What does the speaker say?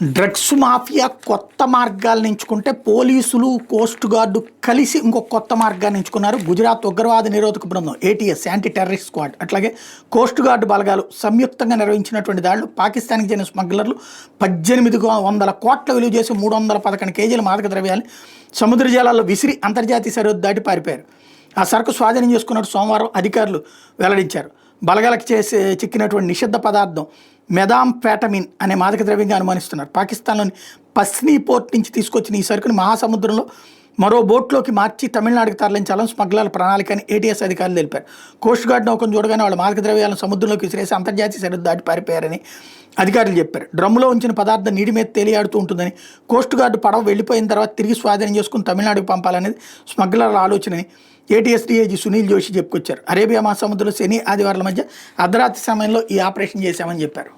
Drugs mafia కొత్త మార్గాలను ఎంచుకుంటే పోలీసులు కోస్ట్ గార్డు కలిసి ఇంకొక కొత్త మార్గాన్ని ఎంచుకున్నారు. గుజరాత్ ఉగ్రవాద నిరోధక బృందం ఏటీఎస్ యాంటీ టెర్రరిస్ట్ స్క్వాడ్ అట్లాగే కోస్ట్ గార్డు బలగాలు సంయుక్తంగా నిర్వహించినటువంటి దాడులు పాకిస్తాన్కి చెందిన స్మగ్లర్లు 1800 కోట్ల విలువ చేసి 311 కేజీల మాదక ద్రవ్యాన్ని సముద్ర జలాల్లో విసిరి అంతర్జాతీయ సరిహద్దు దాటి పారిపోయారు. ఆ సరుకు స్వాధీనం చేసుకున్నట్టు సోమవారం అధికారులు వెల్లడించారు. బలగాలకు చిక్కినటువంటి నిషిద్ధ పదార్థం మెథాంఫెటమిన్ అనే మాదక ద్రవ్యంగా అనుమానిస్తున్నారు. పాకిస్తాన్లోని పస్నీ పోర్ట్ నుంచి తీసుకొచ్చిన ఈ సరుకుని మహాసముద్రంలో మరో బోట్లోకి మార్చి తమిళనాడుకు తరలించాలని స్మగ్లర్ల ప్రణాళిక అని ఏటీఎస్ అధికారులు తెలిపారు. కోస్ట్ గార్డ్ నౌకను చూడగానే వాళ్ళు మాదక ద్రవ్యాలను సముద్రంలోకి విసిరేసి అంతర్జాతీయ సరిహద్దు దాటి పారిపోయారని అధికారులు చెప్పారు. డ్రమ్ములో ఉంచిన పదార్థం నీటి మీద తేలియాడుతూ ఉంటుందని, కోస్ట్ గార్డు పడవ వెళ్ళిపోయిన తర్వాత తిరిగి స్వాధీనం చేసుకుని తమిళనాడుకు పంపాలనేది స్మగ్లర్ల ఆలోచనని ఏటీఎస్ డీఐజీ సునీల్ జోషి చెప్పుకొచ్చారు. అరేబియా మహాసముద్రంలో శని ఆదివారాల మధ్య అర్ధరాత్రి సమయంలో ఈ ఆపరేషన్ చేశామని చెప్పారు.